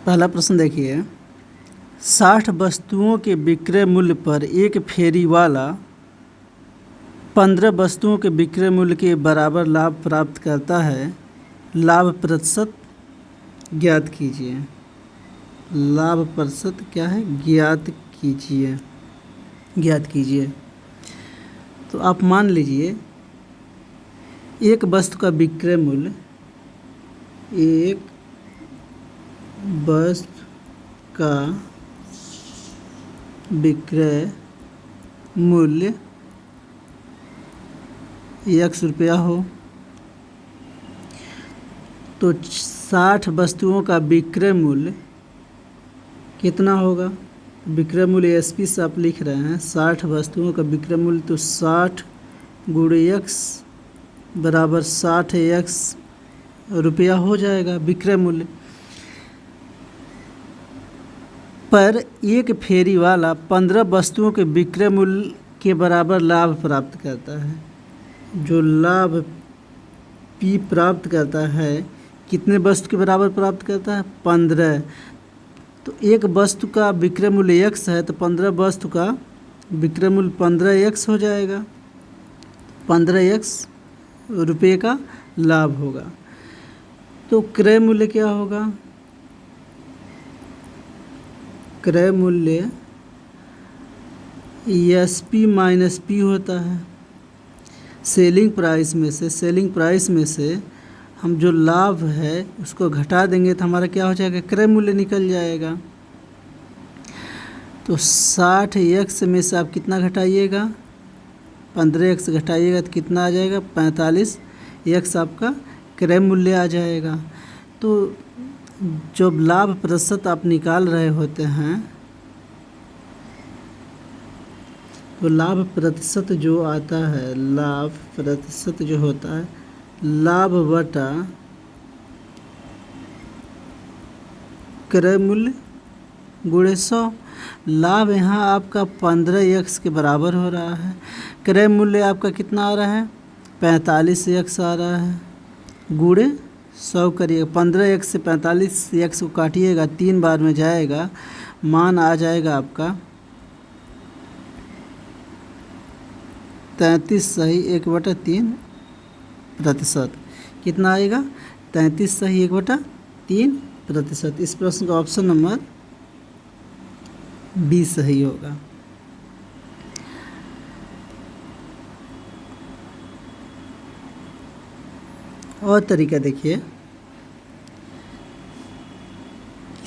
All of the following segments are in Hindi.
पहला प्रश्न देखिए, 60 वस्तुओं के विक्रय मूल्य पर एक फेरी वाला 15 वस्तुओं के विक्रय मूल्य के बराबर लाभ प्राप्त करता है। लाभ प्रतिशत ज्ञात कीजिए। लाभ प्रतिशत क्या है? ज्ञात कीजिए। तो आप मान लीजिए एक वस्तु का विक्रय मूल्य, एक वस्तु का विक्रय मूल्य x रुपया हो, तो 60 वस्तुओं का विक्रय मूल्य कितना होगा? विक्रय मूल्य SP से आप लिख रहे हैं, 60 वस्तुओं का विक्रय मूल्य, तो 60 गुणे x बराबर 60x रुपया हो जाएगा विक्रय मूल्य। पर एक फेरी वाला 15 वस्तुओं के विक्रय मूल्य के बराबर लाभ प्राप्त करता है। जो लाभ P प्राप्त करता है, कितने वस्तु के बराबर प्राप्त करता है? 15। तो एक वस्तु का विक्रय मूल्य x है, तो 15 वस्तु का विक्रय मूल्य 15x हो जाएगा। 15x रुपये का लाभ होगा। तो क्रय मूल्य क्या होगा? क्रय मूल्य SP माइनस P होता है। सेलिंग प्राइस में से हम जो लाभ है उसको घटा देंगे तो हमारा क्या हो जाएगा? क्रय मूल्य निकल जाएगा। तो 60x में से आप कितना घटाइएगा? 15x घटाइएगा तो कितना आ जाएगा? 45x आपका क्रय मूल्य आ जाएगा। तो जब लाभ प्रतिशत आप निकाल रहे होते हैं, तो लाभ प्रतिशत जो आता है, लाभ प्रतिशत जो होता है, लाभ बटा क्रय मूल्य गुणे 100। लाभ यहाँ आपका 15x के बराबर हो रहा है। क्रय मूल्य आपका कितना आ रहा है? 45x आ रहा है। गुणे 100 करिएगा। 15x से 45x को काटिएगा, 3 बार में जाएगा, मान आ जाएगा आपका 33 सही 1/3%। कितना आएगा? 33 सही 1/3%। इस प्रश्न का ऑप्शन नंबर B सही होगा। और तरीका देखिए,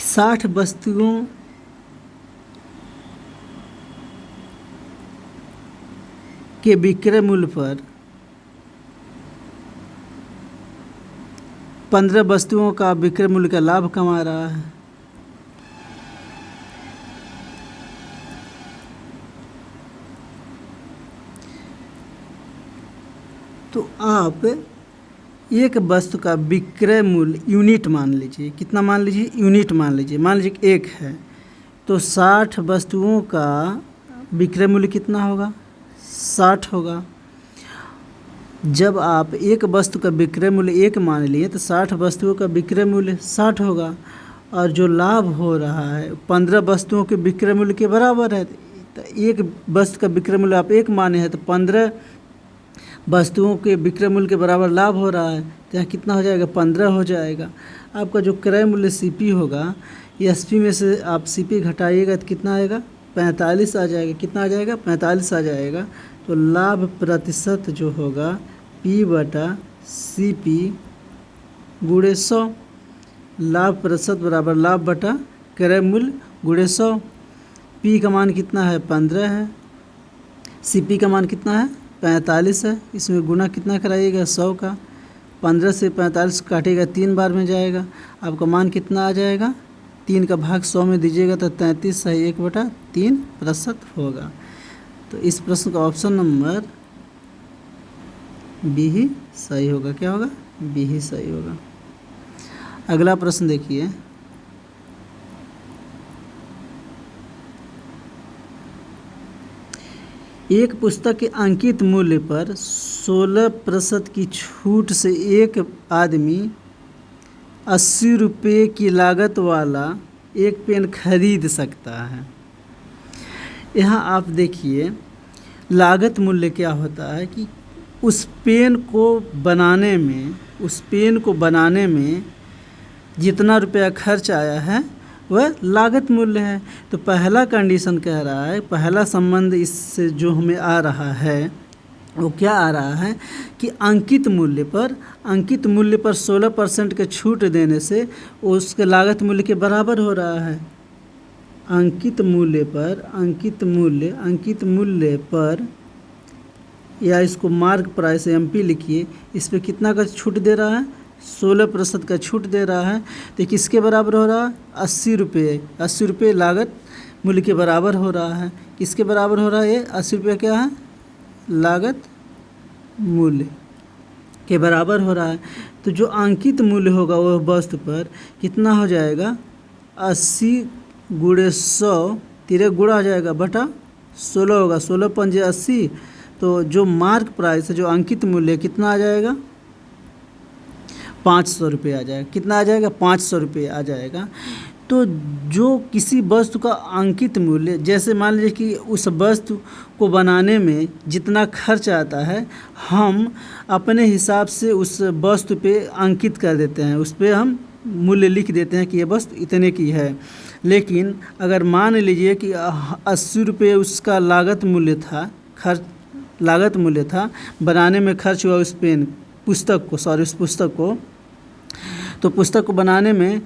60 वस्तुओं के विक्रय मूल्य पर 15 वस्तुओं का विक्रय मूल्य का लाभ कमा रहा है। तो आप एक वस्तु का विक्रय मूल्य यूनिट मान लीजिए। कितना मान लीजिए? यूनिट मान लीजिए। मान लीजिए कि 1 है, तो 60 वस्तुओं का विक्रय मूल्य कितना होगा? 60 होगा। जब आप एक वस्तु का विक्रय मूल्य 1 मान लिए, तो 60 वस्तुओं का विक्रय मूल्य 60 होगा। और जो लाभ हो रहा है 15 वस्तुओं के विक्रय मूल्य के बराबर है। तो एक वस्तु का विक्रय मूल्य आप 1 माने हैं, तो 15 वस्तुओं के विक्रय मूल्य के बराबर लाभ हो रहा है, तो यहाँ कितना हो जाएगा? 15 हो जाएगा। आपका जो क्रय मूल्य CP होगा, SP में से आप CP घटाइएगा तो कितना आएगा? 45 आ जाएगा। कितना आ जाएगा? 45 आ जाएगा। तो लाभ प्रतिशत जो होगा P/CP गुणे 100। लाभ प्रतिशत बराबर लाभ बटा क्रय मूल्य गुणे 100। P का मान कितना है? 15 है। CP का मान कितना है? 45 है। इसमें गुना कितना कराइएगा? 100 का। 15 से 45 काटिएगा, 3 बार में जाएगा, आपका मान कितना आ जाएगा? 3 का भाग 100 में दीजिएगा तो 33 सही 1/3% होगा। तो इस प्रश्न का ऑप्शन नंबर B ही सही होगा। क्या होगा? B ही सही होगा। अगला प्रश्न देखिए, एक पुस्तक के अंकित मूल्य पर 16% की छूट से एक आदमी 80 रुपये की लागत वाला एक पेन खरीद सकता है। यहाँ आप देखिए लागत मूल्य क्या होता है कि उस पेन को बनाने में जितना रुपया खर्च आया है वह लागत मूल्य है। तो पहला कंडीशन कह रहा है, पहला संबंध इससे जो हमें आ रहा है वो क्या आ रहा है कि अंकित मूल्य पर 16% के छूट देने से उसके लागत मूल्य के बराबर हो रहा है। अंकित मूल्य पर या इसको मार्क प्राइस MP लिखिए, इस पे कितना का छूट दे रहा है? 16% का छूट दे रहा है। तो किसके बराबर हो रहा है? 80 रुपये लागत मूल्य के बराबर हो रहा है। किसके बराबर हो रहा है? ये 80 रुपये क्या है? लागत मूल्य के बराबर हो रहा है। तो जो अंकित मूल्य होगा वह वस्तु पर कितना हो जाएगा? 80 × 100 तिरक गुणा हो जाएगा बटा 16 होगा, 16 पंजे 80। तो जो मार्क प्राइस है, जो अंकित मूल्य कितना आ जाएगा? 500 रुपये आ जाएगा। कितना आ जाएगा? 500 रुपये आ जाएगा। तो जो किसी वस्तु का अंकित मूल्य, जैसे मान लीजिए कि उस वस्तु को बनाने में जितना खर्च आता है हम अपने हिसाब से उस वस्तु पे अंकित कर देते हैं, उस पर हम मूल्य लिख देते हैं कि ये वस्तु इतने की है। लेकिन अगर मान लीजिए कि 80 रुपये उसका लागत मूल्य था, बनाने में खर्च हुआ उस पुस्तक को, तो पुस्तक को बनाने में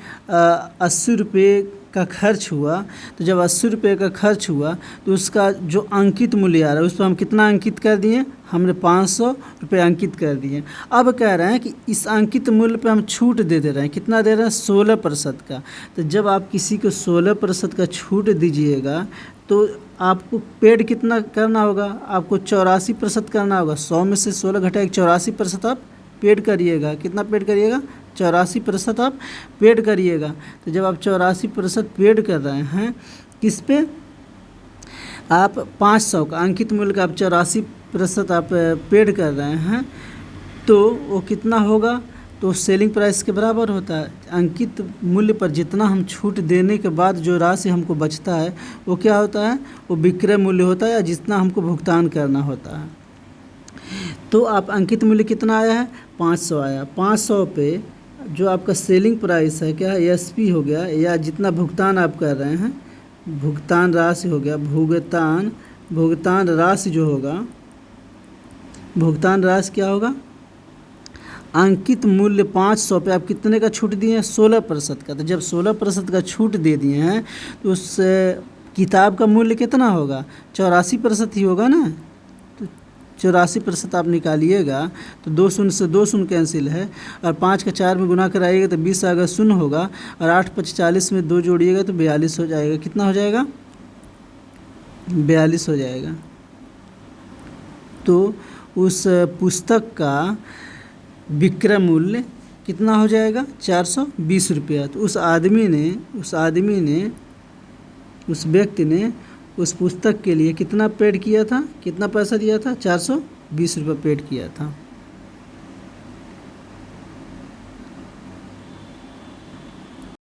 80 रुपये का खर्च हुआ। तो जब 80 रुपये का खर्च हुआ तो उसका जो अंकित मूल्य आ रहा है उस पर हम कितना अंकित कर दिए? हमने 500 रुपये अंकित कर दिए। अब कह रहे हैं कि इस अंकित मूल्य पे हम छूट दे रहे हैं। कितना दे रहे हैं? 16% का। तो जब आप किसी को 16% का छूट दीजिएगा तो आपको पेड कितना करना होगा? आपको 84% करना होगा। 100 में से 16 घटाए 84% आप पेड करिएगा। कितना पेड करिएगा? 84% आप पेड करिएगा। तो जब आप 84% पेड कर रहे हैं, किस पे? आप 500 का अंकित मूल्य का आप 84% आप पेड कर रहे हैं, तो वो कितना होगा? तो सेलिंग प्राइस के बराबर होता है। अंकित मूल्य पर जितना हम छूट देने के बाद जो राशि हमको बचता है वो क्या होता है? वो विक्रय मूल्य होता है, या जितना हमको भुगतान करना होता है। तो आप अंकित मूल्य कितना आया है? 500 आया। 500 पे जो आपका सेलिंग प्राइस है क्या है? SP हो गया, या जितना भुगतान आप कर रहे हैं, भुगतान राशि हो गया। भुगतान राशि जो होगा, भुगतान राशि क्या होगा? अंकित मूल्य 500 पे आप कितने का छूट दिए हैं? 16% का। तो जब 16% का छूट दे दिए हैं तो उस किताब का मूल्य कितना होगा? 84% ही होगा ना। तो 84% आप निकालिएगा तो 2 शून्य से 2 शून्य कैंसिल है, और 5 का 4 में गुना कराइएगा तो 20 अगर शून्य होगा, और 8 5 40 में 2 जोड़िएगा तो 42 हो जाएगा। कितना हो जाएगा? 42 हो जाएगा। तो उस पुस्तक का विक्रय मूल्य कितना हो जाएगा? 420 रुपया। तो उस व्यक्ति ने उस पुस्तक के लिए कितना पेड किया था? कितना पैसा दिया था? 420 रुपये पेड किया था।